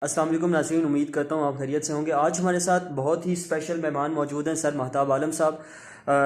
السلام علیکم ناظرین، امید کرتا ہوں آپ خیریت سے ہوں گے۔ آج ہمارے ساتھ بہت ہی اسپیشل مہمان موجود ہیں، سر مہتاب عالم صاحب۔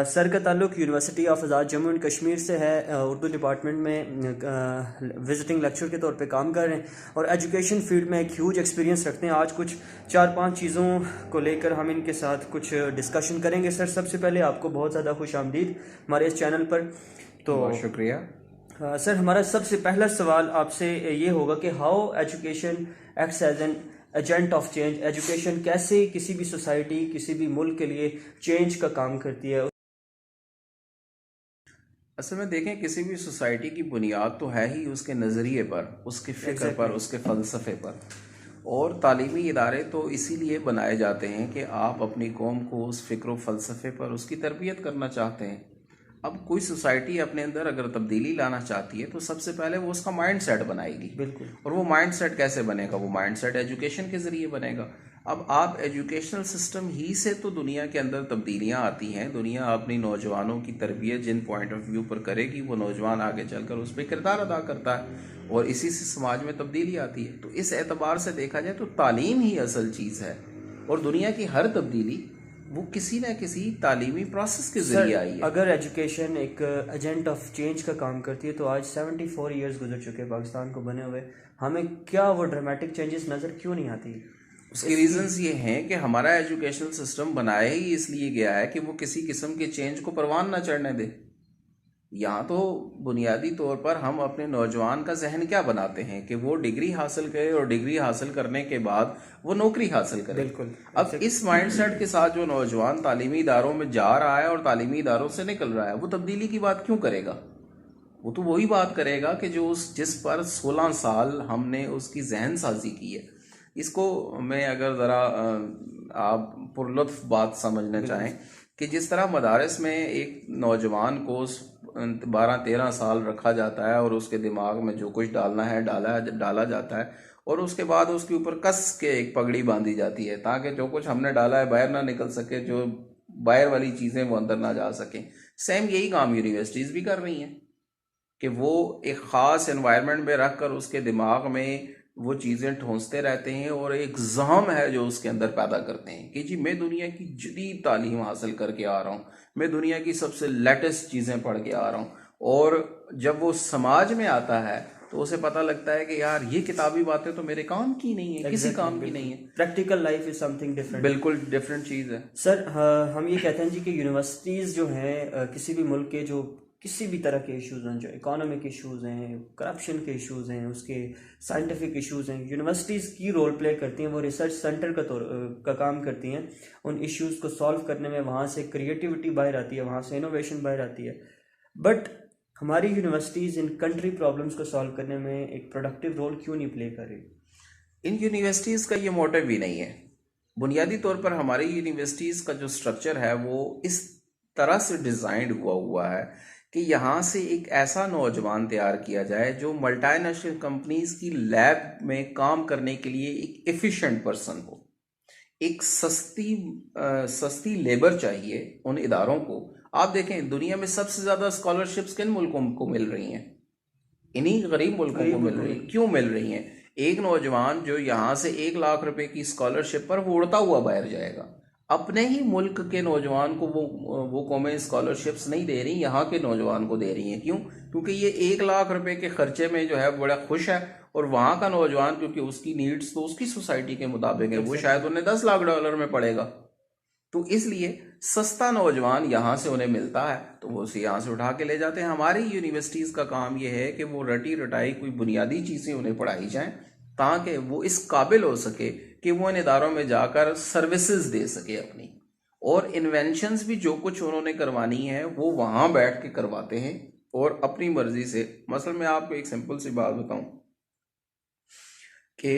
سر کا تعلق university of Azad Jammu and Kashmir سے ہے۔ اردو ڈپارٹمنٹ میں وزٹنگ لیکچر کے طور پہ کام کر رہے ہیں اور ایجوکیشن فیلڈ میں ایک ہیوج ایکسپیرینس رکھتے ہیں۔ آج کچھ 4-5 چیزوں کو لے کر ہم ان کے ساتھ کچھ ڈسکشن کریں گے۔ سر، سب سے پہلے آپ کو بہت زیادہ خوش آمدید ہمارے اس چینل پر۔ تو بہت شکریہ۔ سر، ہمارا سب سے پہلا سوال آپ سے یہ ہوگا کہ how education acts as an agent of change. Education کیسے کسی بھی سوسائٹی، کسی بھی ملک کے لیے چینج کا کام کرتی ہے؟ اصل میں دیکھیں، کسی بھی سوسائٹی کی بنیاد تو ہے ہی اس کے نظریے پر، اس کے فکر پر، اس کے فلسفے پر۔ اور تعلیمی ادارے تو اسی لیے بنائے جاتے ہیں کہ آپ اپنی قوم کو اس فکر و فلسفے پر اس کی تربیت کرنا چاہتے ہیں۔ اب کوئی سوسائٹی اپنے اندر اگر تبدیلی لانا چاہتی ہے تو سب سے پہلے وہ اس کا مائنڈ سیٹ بنائے گی۔ بالکل۔ اور وہ مائنڈ سیٹ کیسے بنے گا؟ وہ مائنڈ سیٹ ایجوکیشن کے ذریعے بنے گا۔ اب آپ ایجوکیشنل سسٹم ہی سے تو دنیا کے اندر تبدیلیاں آتی ہیں۔ دنیا اپنی نوجوانوں کی تربیت جن پوائنٹ آف ویو پر کرے گی، وہ نوجوان آگے چل کر اس پہ کردار ادا کرتا ہے اور اسی سے سماج میں تبدیلی آتی ہے۔ تو اس اعتبار سے دیکھا جائے تو تعلیم ہی اصل چیز ہے، اور دنیا کی ہر تبدیلی وہ کسی نہ کسی تعلیمی پروسیس کے ذریعے آئی ہے۔ اگر ایجوکیشن ایک ایجنٹ آف چینج کا کام کرتی ہے تو آج 74 ایئرز گزر چکے پاکستان کو بنے ہوئے، ہمیں کیا وہ ڈرامیٹک چینجز نظر کیوں نہیں آتی؟ اس کے ریزنز یہ ہیں کہ ہمارا ایجوکیشنل سسٹم بنایا ہی اس لیے گیا ہے کہ وہ کسی قسم کے چینج کو پروان نہ چڑھنے دے۔ یہاں تو بنیادی طور پر ہم اپنے نوجوان کا ذہن کیا بناتے ہیں کہ وہ ڈگری حاصل کرے اور ڈگری حاصل کرنے کے بعد وہ نوکری حاصل کرے۔ بالکل۔ اب اس مائنڈ سیٹ کے ساتھ جو نوجوان تعلیمی اداروں میں جا رہا ہے اور تعلیمی اداروں سے نکل رہا ہے، وہ تبدیلی کی بات کیوں کرے گا؟ وہ تو وہی بات کرے گا کہ جس پر 16 سال ہم نے اس کی ذہن سازی کی ہے۔ اس کو میں اگر ذرا آپ پرلطف بات سمجھنا چاہیں کہ جس طرح مدارس میں ایک نوجوان کو 12-13 سال رکھا جاتا ہے اور اس کے دماغ میں جو کچھ ڈالنا ہے ڈالا جاتا ہے، اور اس کے بعد اس کے اوپر کس کے ایک پگڑی باندھی جاتی ہے تاکہ جو کچھ ہم نے ڈالا ہے باہر نہ نکل سکے، جو باہر والی چیزیں وہ اندر نہ جا سکیں۔ سیم یہی کام یونیورسٹیز بھی کر رہی ہیں کہ وہ ایک خاص انوائرمنٹ میں رکھ کر اس کے دماغ میں وہ چیزیں ٹھونستے رہتے ہیں اور ایک ذہن ہے جو اس کے اندر پیدا کرتے ہیں کہ جی میں دنیا کی جدید تعلیم حاصل کر کے آ رہا ہوں، میں دنیا کی سب سے لیٹسٹ چیزیں پڑھ کے آ رہا ہوں۔ اور جب وہ سماج میں آتا ہے تو اسے پتہ لگتا ہے کہ یار یہ کتابی باتیں تو میرے کام کی نہیں ہیں، کسی کام کی نہیں ہیں۔ Practical life is some thing different, بالکل ڈفرینٹ چیز ہے۔ سر، ہم یہ کہتے ہیں جی کہ یونیورسٹیز جو ہیں کسی بھی ملک کے جو کسی بھی طرح کے ایشوز ہیں، جو اکانومک ایشوز ہیں، کرپشن کے ایشوز ہیں، اس کے سائنٹیفک ایشوز ہیں، یونیورسٹیز کی رول پلے کرتی ہیں۔ وہ ریسرچ سینٹر کا کام کرتی ہیں ان ایشوز کو سالو کرنے میں۔ وہاں سے کریٹیوٹی باہر آتی ہے، وہاں سے انوویشن باہر آتی ہے۔ بٹ ہماری یونیورسٹیز ان کنٹری پرابلمس کو سالو کرنے میں ایک پروڈکٹیو رول کیوں نہیں پلے کر رہی؟ ان یونیورسٹیز کا یہ موٹو بھی نہیں ہے۔ بنیادی طور پر ہماری یونیورسٹیز کا جو سٹرکچر ہے وہ اس طرح سے ڈیزائنڈ ہوا ہے کہ یہاں سے ایک ایسا نوجوان تیار کیا جائے جو ملٹی نیشنل کمپنیز کی لیب میں کام کرنے کے لیے ایک ایفیشینٹ پرسن ہو۔ ایک سستی لیبر چاہیے ان اداروں کو۔ آپ دیکھیں دنیا میں سب سے زیادہ اسکالرشپس کن ملکوں کو مل رہی ہیں؟ انہی غریب ملکوں کو مل رہی ہیں۔ کیوں مل رہی ہیں؟ ایک نوجوان جو یہاں سے 1 لاکھ روپے کی اسکالرشپ پر وہ اڑتا ہوا باہر جائے گا، اپنے ہی ملک کے نوجوان کو وہ قومیں اسکالرشپس نہیں دے رہی، یہاں کے نوجوان کو دے رہی ہیں۔ کیوں؟ کیونکہ یہ 1 لاکھ روپے کے خرچے میں جو ہے بڑا خوش ہے، اور وہاں کا نوجوان کیونکہ اس کی نیڈز تو اس کی سوسائٹی کے مطابق ہے، وہ شاید انہیں $10 لاکھ میں پڑے گا۔ تو اس لیے سستا نوجوان یہاں سے انہیں ملتا ہے تو وہ اسے یہاں سے اٹھا کے لے جاتے ہیں۔ ہماری یونیورسٹیز کا کام یہ ہے کہ وہ رٹی رٹائی کوئی بنیادی چیزیں انہیں پڑھائی جائیں تاکہ وہ اس قابل ہو سکے کہ وہ ان اداروں میں جا کر سروسز دے سکے اپنی، اور انوینشنز بھی جو کچھ انہوں نے کروانی ہے وہ وہاں بیٹھ کے کرواتے ہیں اور اپنی مرضی سے۔ مثلا میں آپ کو ایک سمپل سی بات بتاؤں کہ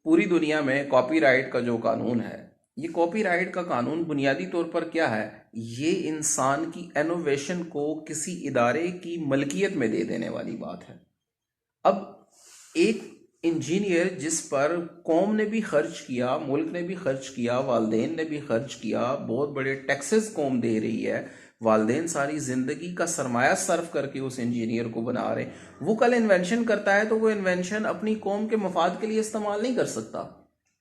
پوری دنیا میں کاپی رائٹ کا جو قانون ہے، یہ کاپی رائٹ کا قانون بنیادی طور پر کیا ہے؟ یہ انسان کی انوویشن کو کسی ادارے کی ملکیت میں دے دینے والی بات ہے۔ اب ایک انجینئر جس پر قوم نے بھی خرچ کیا، ملک نے بھی خرچ کیا، والدین نے بھی خرچ کیا، بہت بڑے ٹیکسز قوم دے رہی ہے، والدین ساری زندگی کا سرمایہ صرف کر کے اس انجینئر کو بنا رہے، وہ کل انوینشن کرتا ہے تو وہ انوینشن اپنی قوم کے مفاد کے لیے استعمال نہیں کر سکتا۔